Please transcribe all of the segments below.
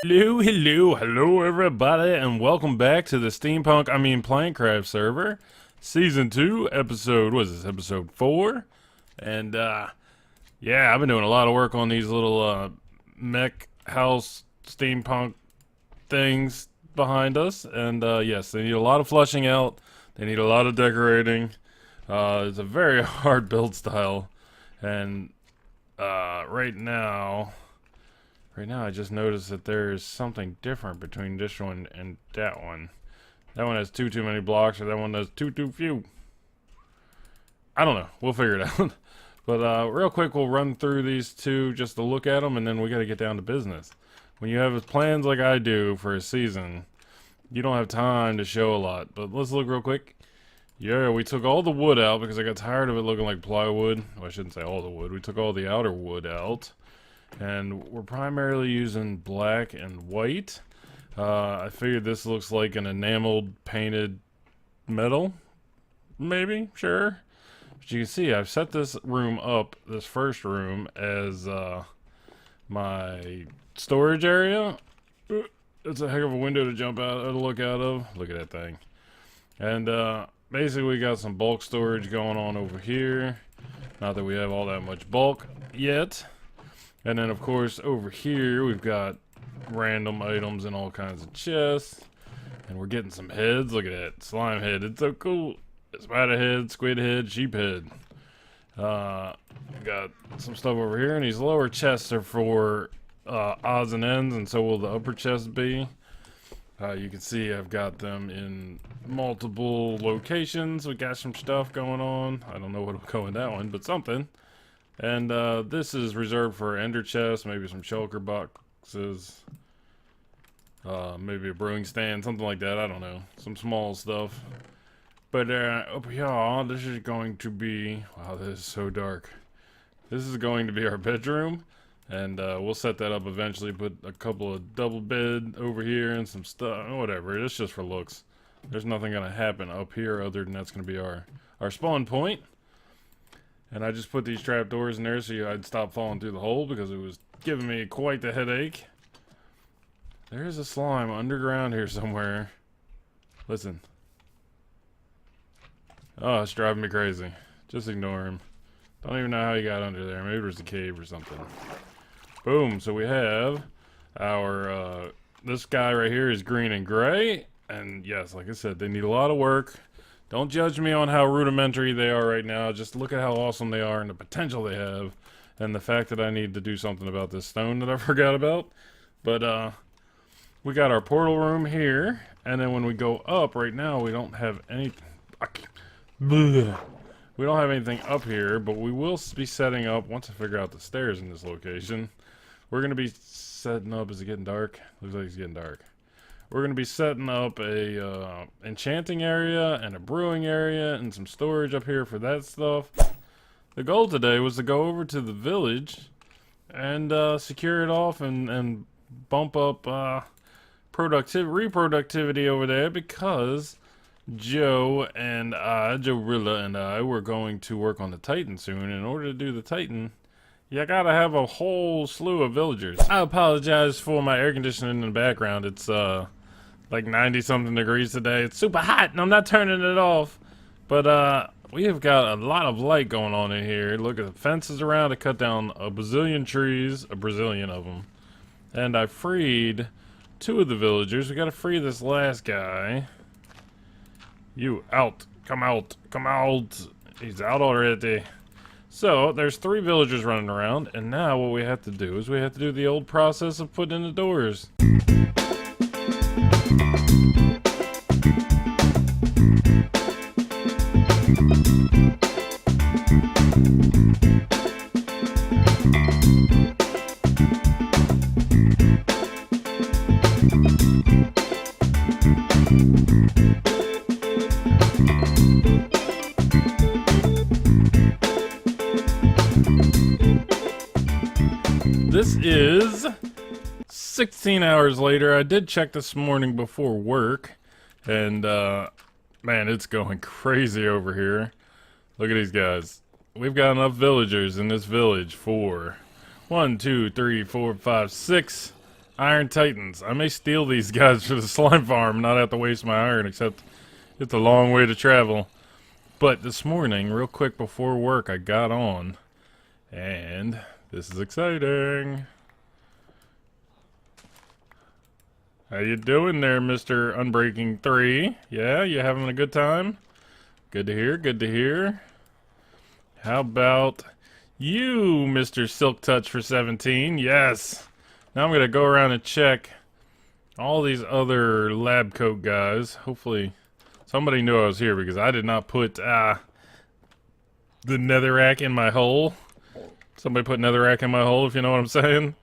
Hello everybody, and welcome back to the PlankCraft server, Season 2, episode 4, and, yeah, I've been doing a lot of work on these little, mech house steampunk things behind us, and, yes, they need a lot of flushing out, they need a lot of decorating, it's a very hard build style, and, right now, I just noticed that there's something different between this one and that one. That one has too many blocks, or that one has too few. I don't know. We'll figure it out. But real quick, we'll run through these two just to look at them, and then we got to get down to business. When you have plans like I do for a season, you don't have time to show a lot. But let's look real quick. Yeah, we took all the wood out because I got tired of it looking like plywood. Well, I shouldn't say all the wood. We took all the outer wood out. And we're primarily using black and white. I figured this looks like an enameled painted metal. Maybe, sure. But you can see I've set this room up, this first room, as my storage area. It's a heck of a window to jump out to look out of. Look at that thing. And basically we got some bulk storage going on over here. Not that we have all that much bulk yet. And then, of course, over here, we've got random items in all kinds of chests. And we're getting some heads. Look at that. Slime head. It's so cool. Spider head, squid head, sheep head. Got some stuff over here. And these lower chests are for odds and ends. And so will the upper chests be. You can see I've got them in multiple locations. We got some stuff going on. I don't know what will go in that one, but something. And this is reserved for ender chests, maybe some shulker boxes, maybe a brewing stand, something like that. I don't know, some small stuff. But up here, this is going to be, wow, this is so dark. This is going to be our bedroom, and we'll set that up eventually. Put a couple of double bed over here and some stuff, whatever. It's just for looks. There's nothing gonna happen up here other than that's gonna be our spawn point. And I just put these trapdoors in there so I'd stop falling through the hole because it was giving me quite the headache. There's a slime underground here somewhere. Listen. Oh, it's driving me crazy. Just ignore him. Don't even know how he got under there. Maybe there's a cave or something. Boom. So we have our, this guy right here is green and gray. And yes, like I said, they need a lot of work. Don't judge me on how rudimentary they are right now. Just look at how awesome they are and the potential they have. And the fact that I need to do something about this stone that I forgot about. But, we got our portal room here. And then when we go up, right now, we don't have any... We don't have anything up here, but we will be setting up, once I figure out the stairs in this location, we're going to be setting up... Is it getting dark? Looks like it's getting dark. We're going to be setting up a enchanting area and a brewing area and some storage up here for that stuff. The goal today was to go over to the village and secure it off and bump up reproductivity over there because Joe Rilla and I were going to work on the Titan soon. In order to do the Titan, you gotta have a whole slew of villagers. I apologize for my air conditioning in the background. It's like 90 something degrees today. It's super hot and I'm not turning it off. But we have got a lot of light going on in here. Look at the fences around to cut down a bazillion trees, a Brazilian of them. And I freed 2 of the villagers. We gotta free this last guy. You out. Come out. Come out. He's out already. So, there's 3 villagers running around, and now what we have to do is we have to do the old process of putting in the doors. This is 16 hours later. I did check this morning before work, and man, it's going crazy over here. Look at these guys. We've got enough villagers in this village for 1, 2, 3, 4, 5, 6 Iron Titans. I may steal these guys for the slime farm, not have to waste my iron, except it's a long way to travel. But this morning, real quick before work, I got on, and this is exciting. How you doing there, Mr. Unbreaking 3? Yeah, you having a good time? Good to hear, good to hear. How about you, Mr. Silk Touch for 17? Yes. Now I'm gonna go around and check all these other lab coat guys. Hopefully somebody knew I was here because I did not put the netherrack in my hole. Somebody put netherrack in my hole, if you know what I'm saying.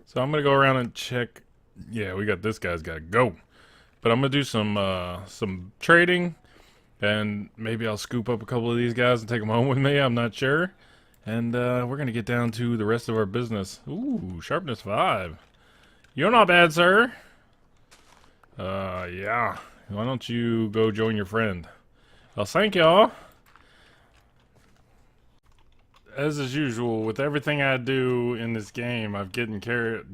So I'm gonna go around and check. Yeah, we got this guy's gotta go. But I'm gonna do some trading, and maybe I'll scoop up a couple of these guys and take them home with me. I'm not sure. And we're gonna get down to the rest of our business. Ooh, sharpness 5. You're not bad, sir. Yeah. Why don't you go join your friend? Well, thank y'all. As is usual, with everything I do in this game, I'm getting carried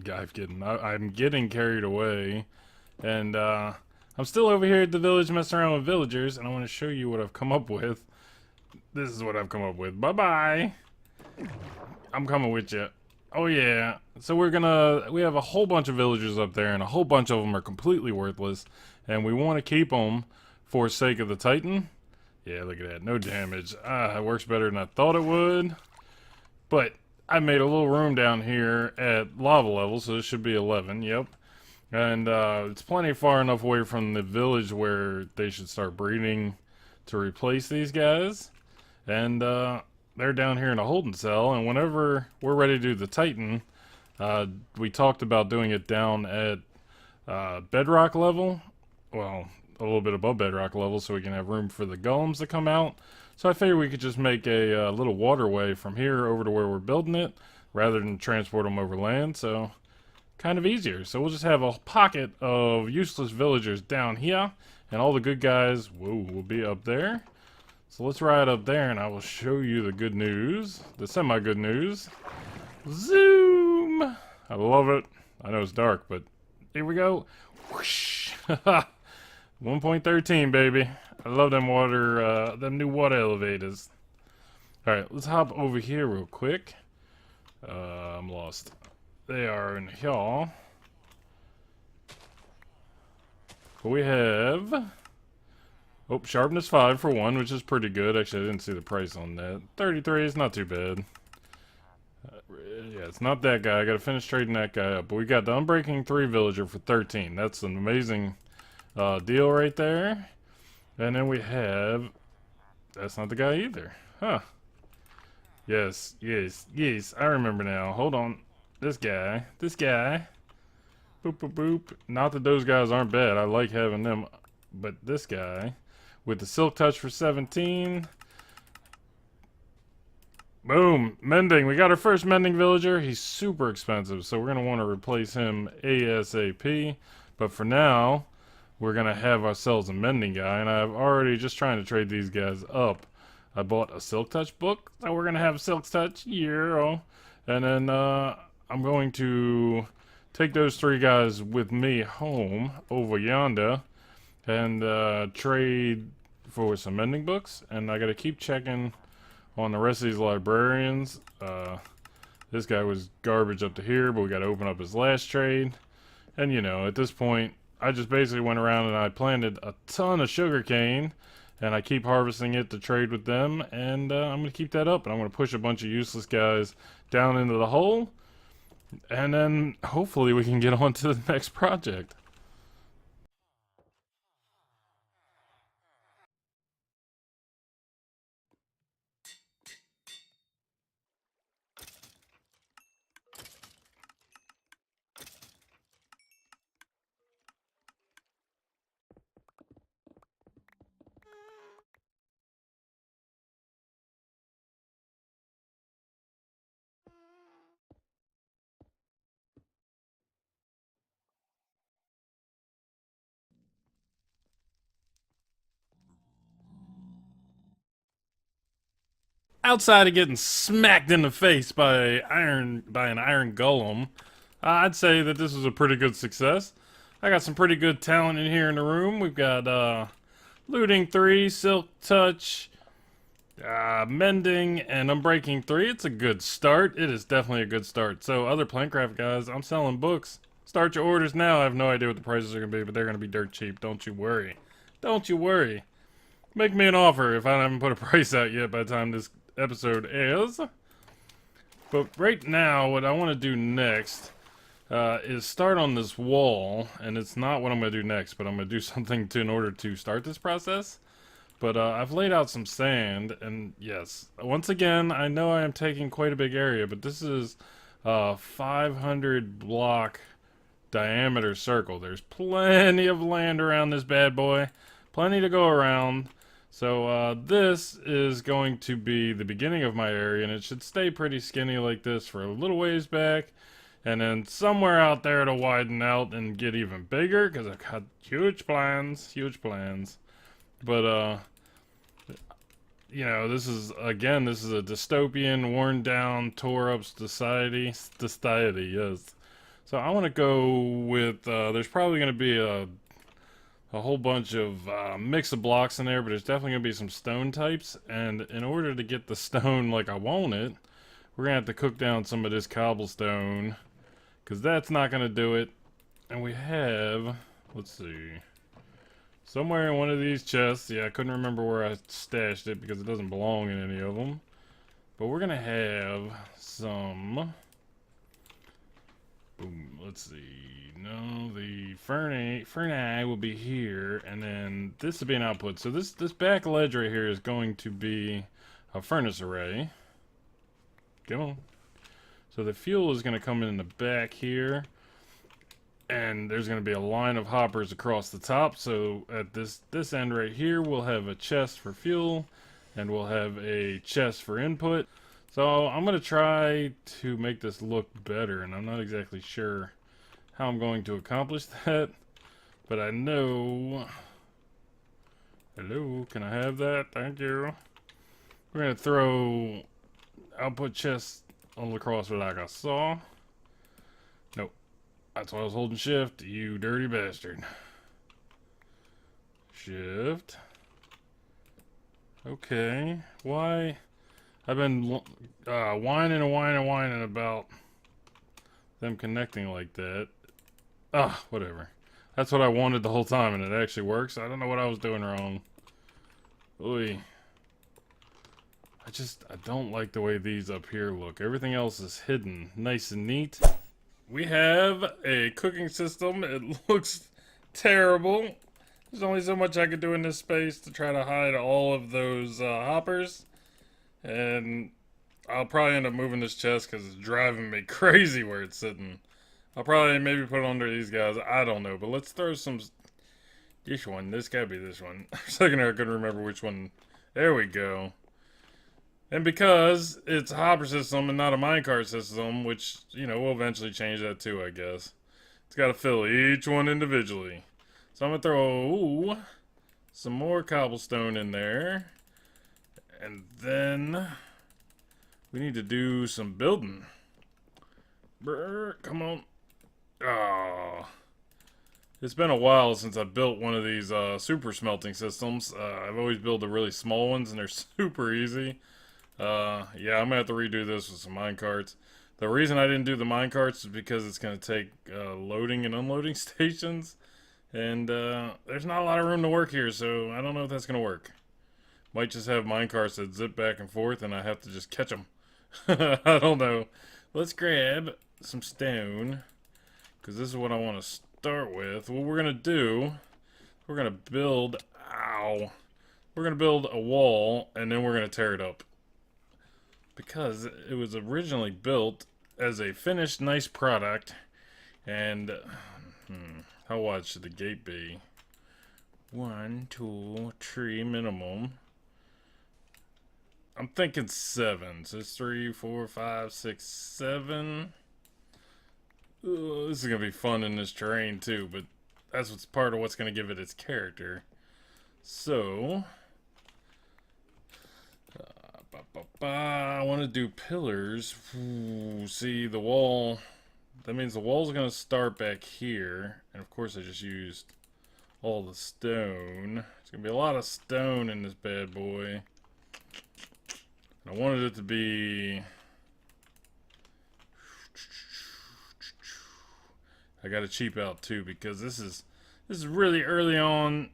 away. And, I'm still over here at the village messing around with villagers, and I want to show you what I've come up with. This is what I've come up with. Bye-bye. I'm coming with you. Oh, yeah. So we have a whole bunch of villagers up there, and a whole bunch of them are completely worthless. And we want to keep them for sake of the Titan. Yeah, look at that. No damage. It works better than I thought it would. But I made a little room down here at lava level, so this should be 11. Yep. And it's plenty far enough away from the village where they should start breeding to replace these guys. And they're down here in a holding cell, and whenever we're ready to do the Titan, we talked about doing it down at bedrock level. Well, a little bit above bedrock level, so we can have room for the golems to come out. So I figured we could just make a little waterway from here over to where we're building it, rather than transport them over land. So kind of easier. So we'll just have a pocket of useless villagers down here, and all the good guys will be up there. So let's ride up there, and I will show you the good news, the semi-good news. Zoom! I love it. I know it's dark, but here we go. Whoosh! 1.13, baby. I love them new water elevators. All right, let's hop over here real quick. I'm lost. They are in here. We have... Oh, sharpness 5 for 1, which is pretty good. Actually, I didn't see the price on that. 33 is not too bad. Yeah, it's not that guy. I gotta finish trading that guy up. But we got the Unbreaking 3 villager for 13. That's an amazing deal right there. And then we have... That's not the guy either. Huh. Yes. I remember now. Hold on. This guy. Boop, boop, boop. Not that those guys aren't bad. I like having them. But this guy, with the Silk Touch for 17. Boom. Mending. We got our first mending villager. He's super expensive, so we're going to want to replace him ASAP. But for now, we're going to have ourselves a mending guy. And I've already just trying to trade these guys up. I bought a Silk Touch book, so we're going to have Silk Touch. Yeah. And then, I'm going to take those 3 guys with me home over yonder and trade for some mending books. And I gotta keep checking on the rest of these librarians. This guy was garbage up to here, but we gotta open up his last trade. And you know, at this point, I just basically went around and I planted a ton of sugarcane, and I keep harvesting it to trade with them. And I'm gonna keep that up, and I'm gonna push a bunch of useless guys down into the hole. And then hopefully we can get on to the next project. Outside of getting smacked in the face by an iron golem, I'd say that this was a pretty good success. I got some pretty good talent in here in the room. We've got Looting 3, Silk Touch, Mending, and Unbreaking 3. It's a good start. It is definitely a good start. So, other PlankCraft guys, I'm selling books. Start your orders now. I have no idea what the prices are going to be, but they're going to be dirt cheap. Don't you worry. Don't you worry. Make me an offer if I haven't put a price out yet by the time this episode airs. But right now, what I want to do next is start on this wall, and it's not what I'm going to do next, but I'm going to do something in order to start this process. But I've laid out some sand, and yes, once again, I know I am taking quite a big area, but this is a 500 block diameter circle. There's plenty of land around this bad boy, plenty to go around. So this is going to be the beginning of my area, and it should stay pretty skinny like this for a little ways back, and then somewhere out there to widen out and get even bigger, because I've got huge plans. But you know, this is a dystopian, worn down, tore up society, yes. So I want to go with, there's probably going to be a whole bunch of mix of blocks in there, but there's definitely going to be some stone types, and in order to get the stone like I want it, we're going to have to cook down some of this cobblestone, because that's not going to do it. And we have, let's see, somewhere in one of these chests, yeah, I couldn't remember where I stashed it because it doesn't belong in any of them, but we're going to have some, boom, let's see. No, the ferni will be here, and then this will be an output. So this back ledge right here is going to be a furnace array. Come on. So the fuel is going to come in the back here, and there's going to be a line of hoppers across the top. So at this end right here, we'll have a chest for fuel, and we'll have a chest for input. So I'm going to try to make this look better, and I'm not exactly sure how I'm going to accomplish that, but I know. Hello, can I have that? Thank you. We're going to throw output chests all across like I saw. Nope. That's why I was holding shift, you dirty bastard. Shift. Okay. Why? I've been whining about them connecting like that. Whatever. That's what I wanted the whole time, and it actually works. I don't know what I was doing wrong. Oy. I don't like the way these up here look. Everything else is hidden. Nice and neat. We have a cooking system. It looks terrible. There's only so much I could do in this space to try to hide all of those hoppers. And I'll probably end up moving this chest because it's driving me crazy where it's sitting. I'll probably maybe put it under these guys. I don't know. But let's throw some... This one. This gotta be this one. For a second I couldn't remember which one. There we go. And because it's a hopper system and not a minecart system, which, you know, we'll eventually change that too, I guess. It's got to fill each one individually. So I'm going to throw some more cobblestone in there. And then we need to do some building. Brr, come on. Oh. It's been a while since I built one of these super smelting systems. I've always built the really small ones, and they're super easy. Yeah, I'm going to have to redo this with some minecarts. The reason I didn't do the minecarts is because it's going to take loading and unloading stations. And there's not a lot of room to work here, so I don't know if that's going to work. Might just have minecarts that zip back and forth, and I have to just catch them. I don't know. Let's grab some stone, because this is what I want to start with. What we're going to do, we're going to build, we're going to build a wall, and then we're going to tear it up. Because it was originally built as a finished nice product, and how wide should the gate be? 1, 2, 3 minimum. I'm thinking 7. So it's 3, 4, 5, 6, 7. Ooh, this is gonna be fun in this terrain too, but that's what's part of what's gonna give it its character. So I want to do pillars. Ooh, see, the wall that means the wall's going to start back here. And of course I just used all the stone. There's going to be a lot of stone in this bad boy. And I wanted it to be... I got to cheap out too because this is really early on.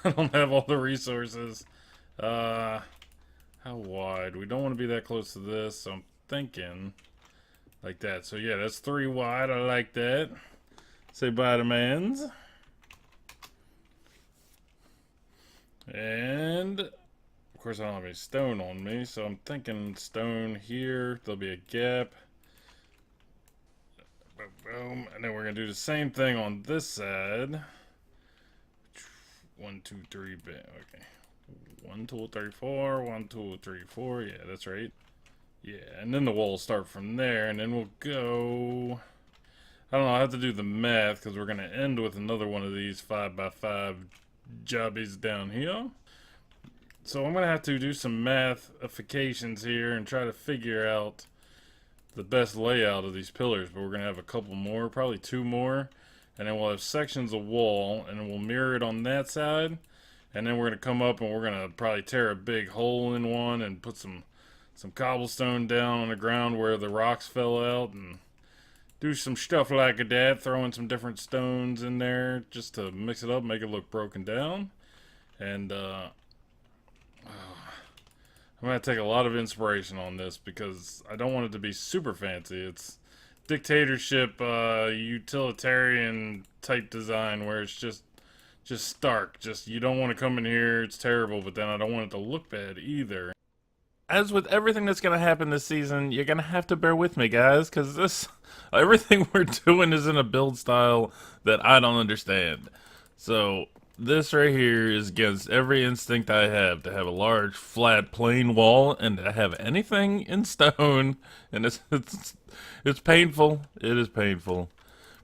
I don't have all the resources. How wide? We don't want to be that close to this, so I'm thinking like that. So yeah, that's 3 wide. I like that. Say bye to mans. And of course I don't have any stone on me, so I'm thinking stone here. There'll be a gap. Boom. And then we're gonna do the same thing on this side. 1, 2, 3, okay. 1, 2, 3, 4, 1, 2, 3, 4. Yeah, that's right. Yeah, and then the wall will start from there, and then we'll go... I don't know, I have to do the math, because we're going to end with another one of these 5x5 jobbies down here. So I'm going to have to do some mathifications here and try to figure out the best layout of these pillars, but we're going to have a couple more, probably 2 more, and then we'll have sections of wall, and then we'll mirror it on that side, and then we're going to come up and we're going to probably tear a big hole in one and put some cobblestone down on the ground where the rocks fell out and do some stuff like that, throwing some different stones in there just to mix it up, make it look broken down. And I'm going to take a lot of inspiration on this because I don't want it to be super fancy. It's dictatorship, utilitarian type design where it's just stark. Just, you don't want to come in here, it's terrible, but then I don't want it to look bad either. As with everything that's going to happen this season, you're going to have to bear with me, guys, because everything we're doing is in a build style that I don't understand. So, this right here is against every instinct I have to have a large, flat, plain wall and to have anything in stone, and it's painful. It is painful.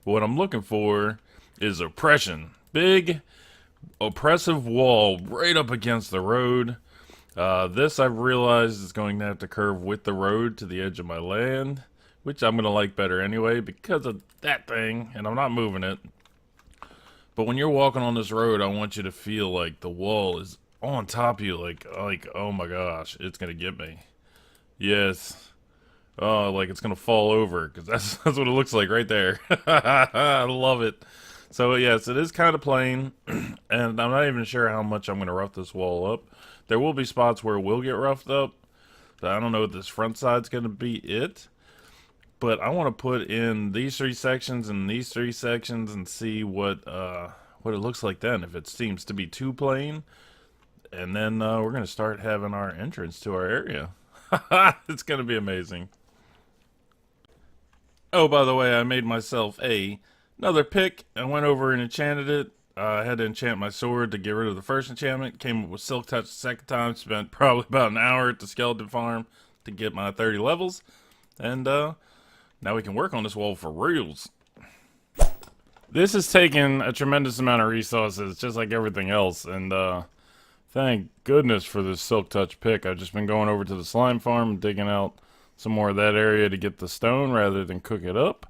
But what I'm looking for is oppression. Big, oppressive wall right up against the road. This I've realized is going to have to curve with the road to the edge of my land, which I'm going to like better anyway because of that thing, and I'm not moving it. But when you're walking on this road, I want you to feel like the wall is on top of you, like oh my gosh, it's going to get me. Yes. Oh, like it's going to fall over, because that's what it looks like right there. I love it. So yes, it is kind of plain, and I'm not even sure how much I'm going to rough this wall up. There will be spots where it will get roughed up, but I don't know if this front side's going to be it. But I want to put in these 3 sections and these 3 sections and see what it looks like then, if it seems to be too plain. And then we're going to start having our entrance to our area. It's going to be amazing. Oh, by the way, I made myself another pick. I went over and enchanted it. I had to enchant my sword to get rid of the first enchantment. Came up with Silk Touch the second time. Spent probably about an hour at the skeleton farm to get my 30 levels. And now we can work on this wall for reals. This has taken a tremendous amount of resources, just like everything else. And thank goodness for this Silk Touch pick. I've just been going over to the slime farm and digging out some more of that area to get the stone rather than cook it up.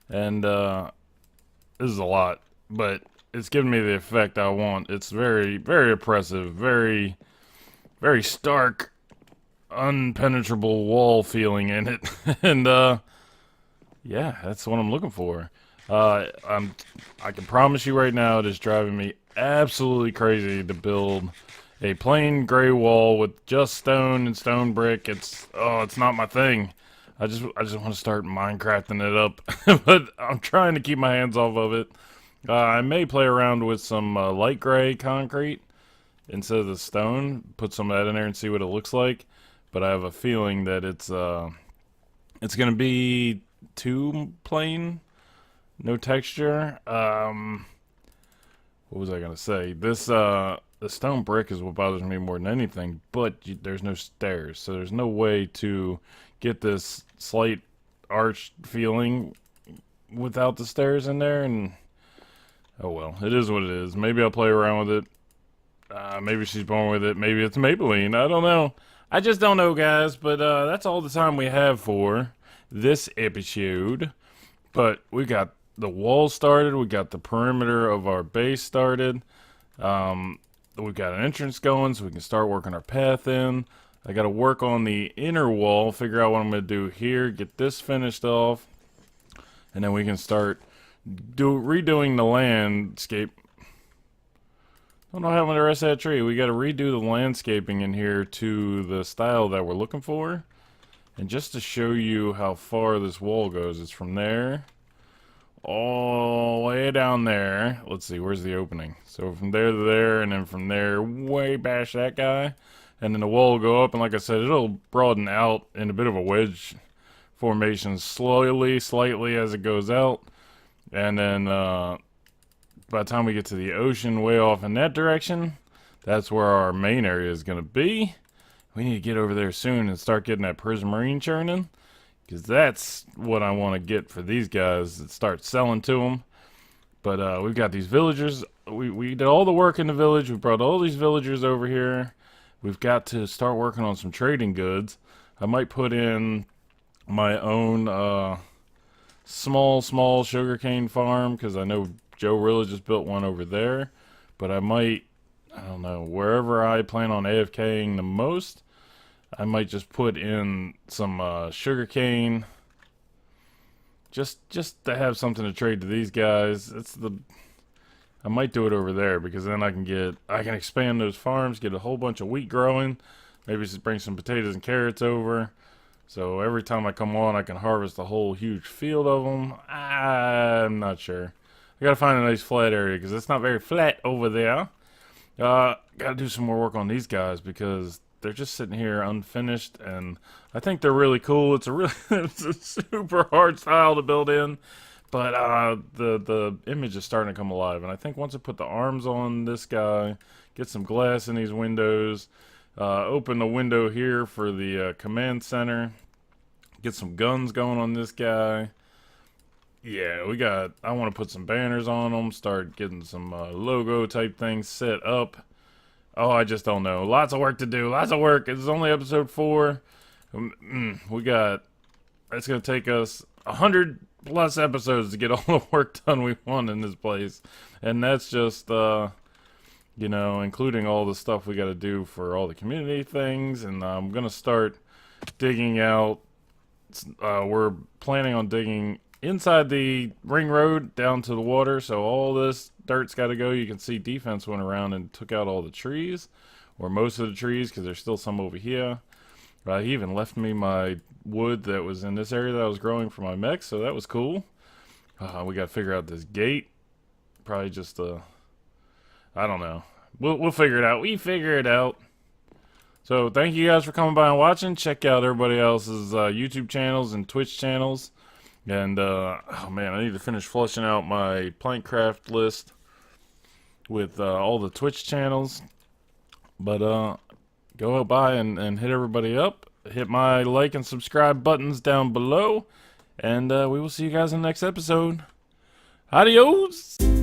And this is a lot, but it's giving me the effect I want. It's very, very oppressive, very, very stark, unpenetrable wall feeling in it. And yeah, that's what I'm looking for. I can promise you right now, it is driving me absolutely crazy to build a plain gray wall with just stone and stone brick. It's not my thing. I just want to start Minecrafting it up, but I'm trying to keep my hands off of it. I may play around with some light gray concrete instead of the stone. Put some of that in there and see what it looks like. But I have a feeling that it's gonna be too plain, no texture. What was I gonna say? This the stone brick is what bothers me more than anything. But there's no stairs, so there's no way to get this slight arch feeling without the stairs in there. And oh well, it is what it is. Maybe I'll play around with it. Maybe she's born with it. Maybe it's Maybelline. I don't know. I just don't know, guys. But that's all the time we have for this episode. But we got the wall started. We got the perimeter of our base started. We've got an entrance going so we can start working our path in. I got to work on the inner wall, figure out what I'm going to do here, get this finished off, and then we can start redoing the landscape. I don't know what happened to the rest of that tree. We got to redo the landscaping in here to the style that we're looking for. And just to show you how far this wall goes, it's from there all the way down there. Let's see, where's the opening? So from there to there, and then from there, way bash that guy. And then the wall will go up, and like I said, it'll broaden out in a bit of a wedge formation slowly, slightly as it goes out. And then by the time we get to the ocean way off in that direction, that's where our main area is going to be. We need to get over there soon and start getting that prismarine churning, because that's what I want to get for these guys and start selling to them. But we've got these villagers. We did all the work in the village. We brought all these villagers over here. We've got to start working on some trading goods. I might put in my own small sugarcane farm, because I know Joe Rilla just built one over there. But I might, I don't know, wherever I plan on AFKing the most, I might just put in some sugarcane, just to have something to trade to these guys. I might do it over there, because then I can expand those farms, get a whole bunch of wheat growing, maybe just bring some potatoes and carrots over. So every time I come on, I can harvest a whole huge field of them. I'm not sure. I gotta find a nice flat area, because it's not very flat over there. Gotta do some more work on these guys, because they're just sitting here unfinished, and I think they're really cool. It's a super hard style to build in, but the image is starting to come alive. And I think once I put the arms on this guy, get some glass in these windows, open the window here for the command center, get some guns going on this guy. Yeah, I want to put some banners on them, start getting some logo type things set up. Oh, I just don't know. Lots of work to do. Lots of work. It's only episode 4. It's going to take us 100+ episodes to get all the work done we want in this place. And that's just, you know, including all the stuff we got to do for all the community things. And I'm going to start digging out. We're planning on digging inside the ring road down to the water, so all this dirt's got to go. You can see defense went around and took out all the trees, or most of the trees, because there's still some over here. He even left me my wood that was in this area that I was growing for my mech, so that was cool. We got to figure out this gate. Probably just I don't know. We'll figure it out. We figure it out. So thank you guys for coming by and watching. Check out everybody else's YouTube channels and Twitch channels. And, oh man, I need to finish flushing out my PlankCraft list with all the Twitch channels. But, go by and hit everybody up. Hit my like and subscribe buttons down below. And we will see you guys in the next episode. Adios!